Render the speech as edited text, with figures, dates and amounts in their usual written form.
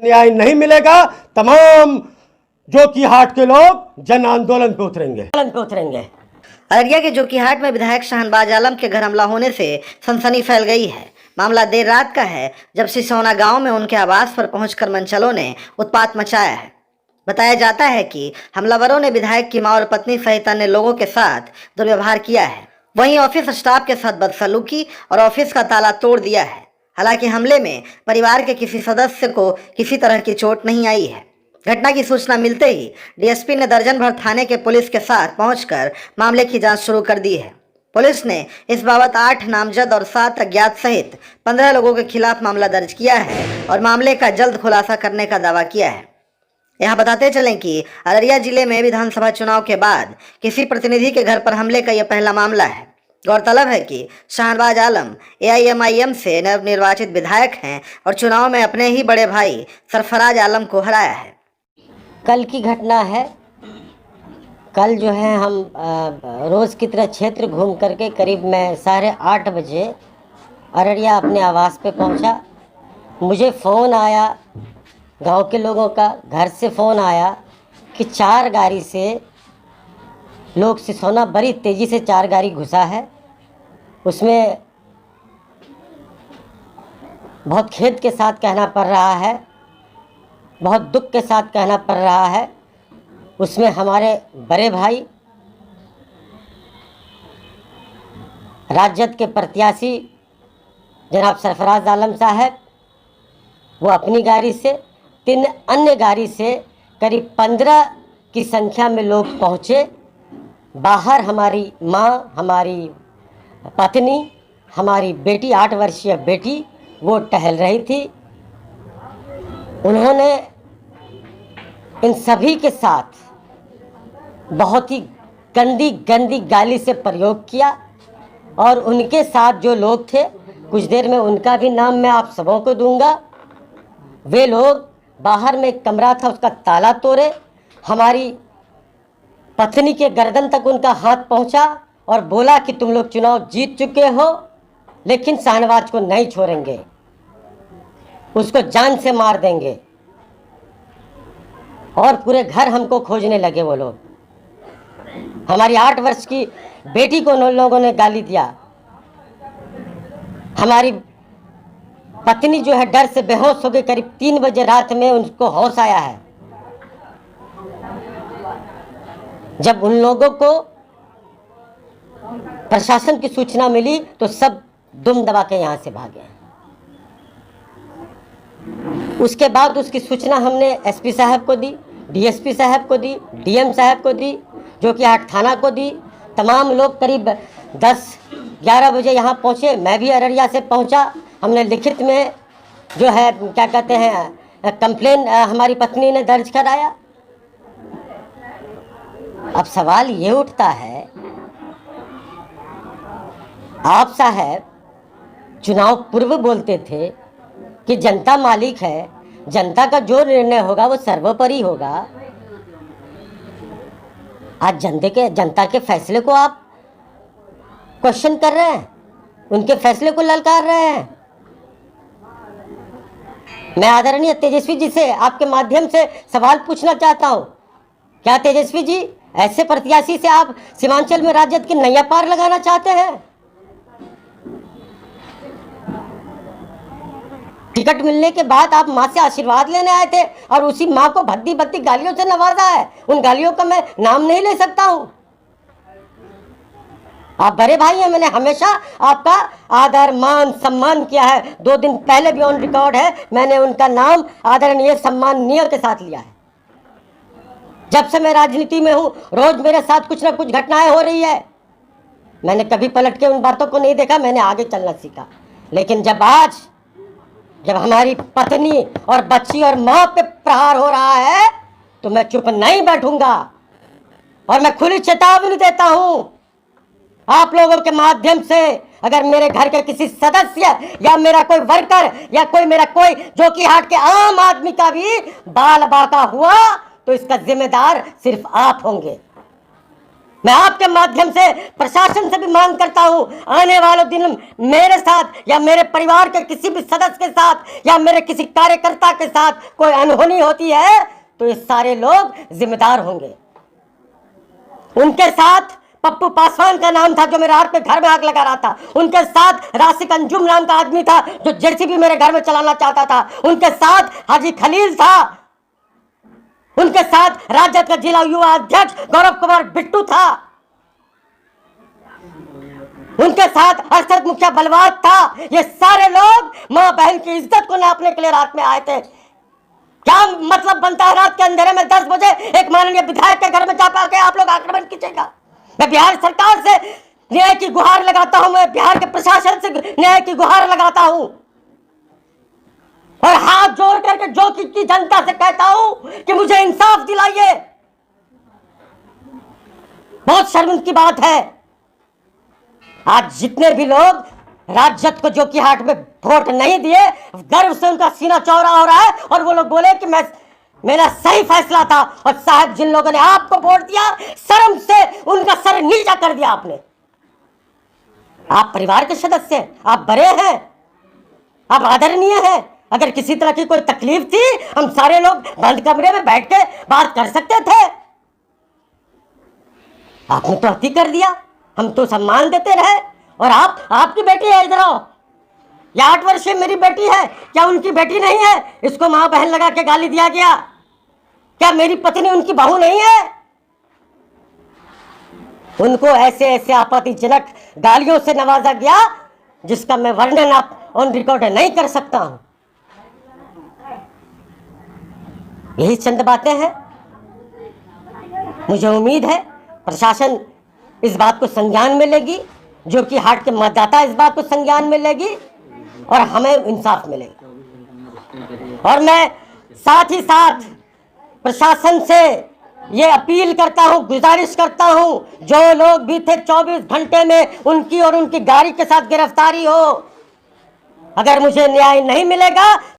न्याय नहीं मिलेगा, तमाम जोकीहाट के लोग जन आंदोलन पे उतरेंगे। अररिया के जोकीहाट में विधायक शाहनवाज आलम के घर हमला होने से सनसनी फैल गई है। मामला देर रात का है, जब सिसौना गांव में उनके आवास पर पहुंचकर मनचलों ने उत्पात मचाया है। बताया जाता है कि हमलावरों ने विधायक की मां और पत्नी सहित अन्य लोगों के साथ दुर्व्यवहार किया है। वहीं ऑफिस स्टाफ के साथ बदसलूकी और ऑफिस का ताला तोड़ दिया है। हालांकि हमले में परिवार के किसी सदस्य को किसी तरह की चोट नहीं आई है। घटना की सूचना मिलते ही डीएसपी ने दर्जन भर थाने के पुलिस के साथ पहुंचकर मामले की जांच शुरू कर दी है। पुलिस ने इस बाबत 8 नामजद और 7 अज्ञात सहित 15 लोगों के खिलाफ मामला दर्ज किया है और मामले का जल्द खुलासा करने का दावा किया है। यहाँ बताते चलें कि अररिया जिले में विधानसभा चुनाव के बाद किसी प्रतिनिधि के घर पर हमले का यह पहला मामला है। गौरतलब है कि शाहनवाज आलम एआईएमआईएम से नवनिर्वाचित विधायक हैं और चुनाव में अपने ही बड़े भाई सरफराज आलम को हराया है। कल की घटना है। कल जो है हम रोज़ की तरह क्षेत्र घूम करके करीब मैं 8:30 बजे अररिया अपने आवास पे पहुंचा। मुझे फ़ोन आया, गांव के लोगों का घर से फ़ोन आया कि 4 गाड़ी से लोग सिसौना बड़ी तेज़ी से 4 गाड़ी घुसा है। उसमें बहुत खेद के साथ कहना पड़ रहा है, बहुत दुख के साथ कहना पड़ रहा है, उसमें हमारे बड़े भाई राजद के प्रत्याशी जनाब सरफराज आलम साहब, वो अपनी गाड़ी से, 3 अन्य गाड़ी से करीब 15 की संख्या में लोग पहुँचे। बाहर हमारी माँ, हमारी पत्नी, हमारी बेटी, 8 वर्षीय बेटी, वो टहल रही थी। उन्होंने इन सभी के साथ बहुत ही गंदी गाली से प्रयोग किया और उनके साथ जो लोग थे, कुछ देर में उनका भी नाम मैं आप सबों को दूंगा। वे लोग बाहर में एक कमरा था, उसका ताला तोड़े, हमारी पत्नी के गर्दन तक उनका हाथ पहुंचा और बोला कि तुम लोग चुनाव जीत चुके हो, लेकिन शाहनवाज को नहीं छोड़ेंगे, उसको जान से मार देंगे। और पूरे घर हमको खोजने लगे वो लोग। हमारी 8 वर्ष की बेटी को उन लोगों ने गाली दिया। हमारी पत्नी जो है डर से बेहोश हो गई। करीब 3 बजे रात में उनको होश आया है। जब उन लोगों को प्रशासन की सूचना मिली तो सब दुम दबा के यहाँ से भागे। उसके बाद उसकी सूचना हमने एसपी साहब को दी, डीएसपी साहब को दी, डीएम साहब को दी, जोकीहाट थाना को दी। तमाम लोग करीब 10-11 बजे यहाँ पहुँचे। मैं भी अररिया से पहुँचा। हमने लिखित में जो है क्या कहते हैं कंप्लेन हमारी पत्नी ने दर्ज कराया। अब सवाल ये उठता है, आप साहब चुनाव पूर्व बोलते थे कि जनता मालिक है, जनता का जो निर्णय होगा वो सर्वोपरि होगा। आज जनता के फैसले को आप क्वेश्चन कर रहे हैं, उनके फैसले को ललकार रहे हैं। मैं आदरणीय तेजस्वी जी से आपके माध्यम से सवाल पूछना चाहता हूं, क्या तेजस्वी जी ऐसे प्रत्याशी से आप सीमांचल में राजद की नैया पार लगाना चाहते हैं? टिकट मिलने के बाद आप माँ से आशीर्वाद लेने आए थे और उसी माँ को भद्दी भद्दी गालियों से नवाजा है। उन गालियों का मैं नाम नहीं ले सकता हूं। आप बड़े भाई हैं, मैंने हमेशा आपका आदर मान सम्मान किया है। 2 दिन पहले भी ऑन रिकॉर्ड है, मैंने उनका नाम आदरणीय सम्माननीय के साथ लिया है। जब से मैं राजनीति में हूं, रोज मेरे साथ कुछ ना कुछ घटनाएं हो रही है। मैंने कभी पलट के उन बातों को नहीं देखा, मैंने आगे चलना सीखा। लेकिन जब हमारी पत्नी और बच्ची और माँ पे प्रहार हो रहा है तो मैं चुप नहीं बैठूंगा। और मैं खुली चेतावनी देता हूं आप लोगों के माध्यम से, अगर मेरे घर के किसी सदस्य या मेरा कोई वर्कर या मेरा कोई जोकीहाट के आम आदमी का भी बाल बाका हुआ तो इसका जिम्मेदार सिर्फ आप होंगे। मैं आपके माध्यम से प्रशासन से भी मांग करता हूं, आने वाले दिन मेरे साथ या मेरे परिवार के किसी भी सदस्य के साथ या मेरे किसी कार्यकर्ता के साथ कोई अनहोनी होती है तो ये सारे लोग जिम्मेदार होंगे। उनके साथ पप्पू पासवान का नाम था जो मेरे हाथ पे घर में आग लगा रहा था, उनके साथ राशिक अंजुम नाम का आदमी था जो जेसीबी मेरे घर में चलाना चाहता था, उनके साथ हाजी खलील था, उनके साथ राजद का जिला युवा अध्यक्ष गौरव कुमार बिट्टू था, उनके साथ अरशद मुखिया बलवाद था। ये सारे लोग मां बहन की इज्जत को नापने के लिए रात में आए थे। क्या मतलब बनता है रात के अंधेरे में 10 बजे एक माननीय विधायक के घर में जा पाके आप लोग आक्रमण कीजिएगा? मैं बिहार सरकार से न्याय की गुहार लगाता हूं, मैं बिहार के प्रशासन से न्याय की गुहार लगाता हूं और हाथ जोड़ करके जो की जनता से कहता हूं कि मुझे इंसाफ दिलाइए। बहुत शर्मिंदगी की बात है, आज जितने भी लोग राजद को जो की हाट में वोट नहीं दिए, गर्व से उनका सीना चौड़ा हो रहा है और वो लोग बोले कि मेरा सही फैसला था। और साहब, जिन लोगों ने आपको वोट दिया, शर्म से उनका सर नीचा कर दिया आपने। आप परिवार के सदस्य हैं, आप बड़े हैं, आप आदरणीय हैं। अगर किसी तरह की कोई तकलीफ थी, हम सारे लोग बंद कमरे में बैठ के बात कर सकते थे। आपने तो अति कर दिया, हम तो सम्मान देते रहे। और आपकी बेटी है, इधर आओ, ये 8 वर्षीय मेरी बेटी है, क्या उनकी बेटी नहीं है? इसको मां बहन लगा के गाली दिया गया। क्या मेरी पत्नी उनकी बहू नहीं है? उनको ऐसे ऐसे आपत्तिजनक गालियों से नवाजा गया जिसका मैं वर्णन आप ऑन रिकॉर्ड नहीं कर सकता हूं। यही चंद बातें हैं। मुझे उम्मीद है प्रशासन इस बात को संज्ञान में लेगी, जो कि हाट के मतदाता इस बात को संज्ञान में लेगी और हमें इंसाफ मिलेगा। और मैं साथ ही साथ प्रशासन से ये अपील करता हूं, गुजारिश करता हूं, जो लोग भी थे 24 घंटे में उनकी और उनकी गाड़ी के साथ गिरफ्तारी हो। अगर मुझे न्याय नहीं मिलेगा